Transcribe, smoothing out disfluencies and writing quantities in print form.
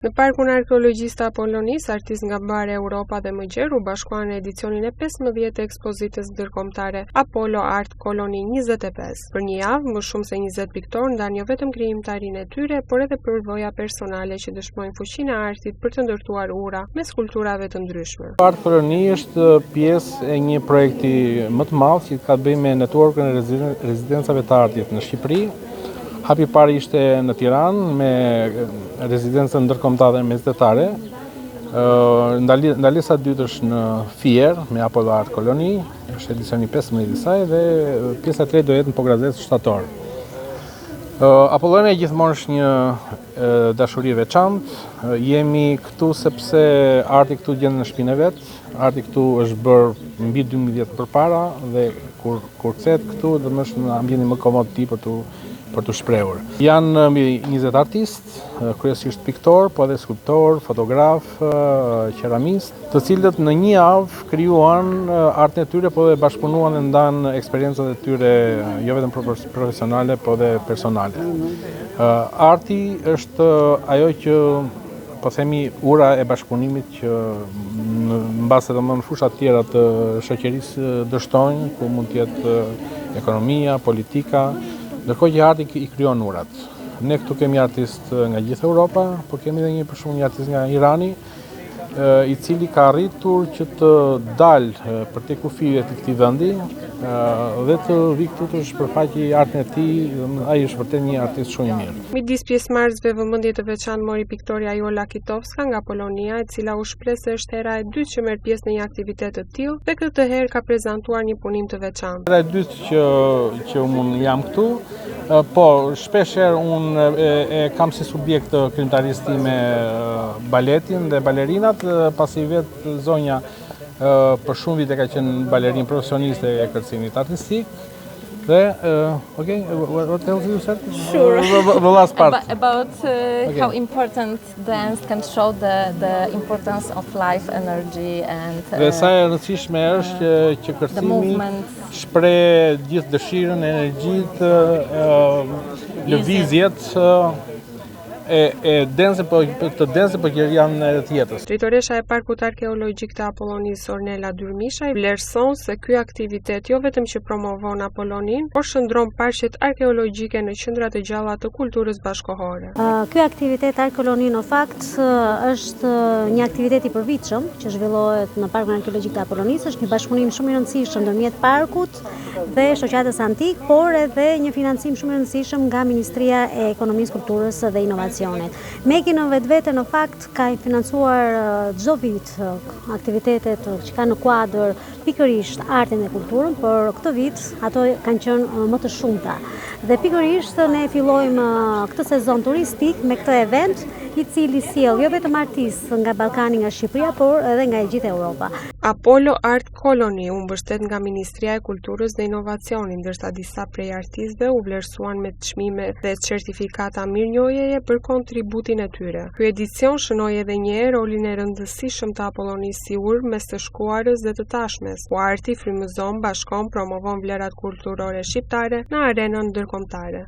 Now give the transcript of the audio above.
Në Parkun Arkeologjisë të Apollonisë, artistë nga bare Europa dhe Mëgjer u bashkuan në edicionin e 15 të ekspozitës ndërkombëtare Apollo Art Colony 25. Për një javë, më shumë se 20 piktorë ndan jo vetëm krijimtarinë e tyre, por edhe përvoja personale që dëshmojnë fuqinë e artit për të ndërtuar ura me skulpturave të ndryshme. Art Colony është pjesë e një projekti më të madh që ka të bëjë me networkën e rezidencave të artit në Shqipëri. Hapi parë ishte në Tiranë me rezidencën ndërkombëtare mesdhetare. Ndalesa e dytë është në Fier me Apollo Art Colony, është edicioni 15 i saj dhe pjesa e tretë do jetë në Pogradec shtator. Apollonia gjithmonë është një dashuri e veçantë. Jemi këtu sepse arti këtu gjendet në shpinën e vet. Arti këtu është bërë mbi 12 vjet përpara dhe kur kthehet këtu do të është në ambientin më komod ti për të shprehur. Janë mbi 20 artistë, kryesisht piktor, po edhe skulptor, fotograf, qeramist, të cilët në një javë krijuan artin e tyre, po edhe bashkëpunuan dhe ndan eksperjencat e tyre jo vetëm profesionale, po edhe personale. Arti është ajo që po themi ura e bashkëpunimit që mbase domosdoshmë fusha të tjera të shoqërisë dështojnë, ku mund të jetë ekonomia, politika. Ndërkohë që arti i krijon urat. Ne këtu kemi artistë nga gjithë Europa, por kemi edhe për shembull një artist nga Irani, i cili ka arritur që të dalë për te kufive të këtij vendi dhe të vi këtu të shpërfaqë artin e tij, ai është vërtet një artist shumë i mirë. Midis pjesëmarrësve vëmendje të veçantë mori piktoria Jola Kitovska nga Polonia, e cila u shpreh se është hera e dytë që merr pjesë në një aktivitet të tillë dhe këtë herë ka prezantuar një punim të veçantë. Hera e dytë që unë jam këtu, po shpeshherë unë e kam si subjekt të krijimtarisë time baletin dhe balerinat, pasi vetë zonja për shumë vite ka qenë balerinë profesioniste e kërcimit artistik. Okay, what else you said? Sure. The last part. About how important dance can show the importance of life, energy and dhe sa e rëndësishme është që kërcimi shpreh gjithë dëshirën, energjitë, lëvizjet e dance, po këtë dance po që janë edhe të jetës. Drejtoresha e Parkut Arkeologjik të Apollonisë, Ornela Dyrmisha, vlerëson se ky aktivitet jo vetëm që promovon Apollonin, por shndron parqet arkeologjike në qendrat e gjalla të kulturës bashkëkohore. Ky aktivitet Arkeolonin në fakt është një aktivitet i përvitshëm që zhvillohet në Parkun Arkeologjik të Apollonisë, është një bashkëpunim shumë i rëndësishëm ndërmjet parkut dhe shoqatës antik, por edhe një financim shumë i rëndësishëm nga Ministria e Ekonomisë, Kulturës dhe Inovacionit. Meki në vetvete në fakt ka financuar çdo vit aktivitetet që kanë në kuadër pikërisht artin dhe kulturën, por këtë vit ato kanë qenë më të shumta. Dhe pikërisht ne fillojmë këtë sezon turistik me këtë event, i cili sjell jo vetëm artistë nga Ballkani, nga Shqipëria, por edhe nga gjithë Europa. Apollo Art Colony u mbështet nga Ministria e Kulturës dhe Inovacionit, ndërsa disa prej artistëve u vlerësuan me çmime dhe certifikata mirënjohjeje për kontributin e tyre. Ky edicion shënoi edhe një herë rolin e rëndësishëm të Apollonisë si urë mes të shkuarës dhe të tashmes, ku arti frymëzon, bashkon, promovon vlerat kulturore shqiptare në arenën ndërkombëtare.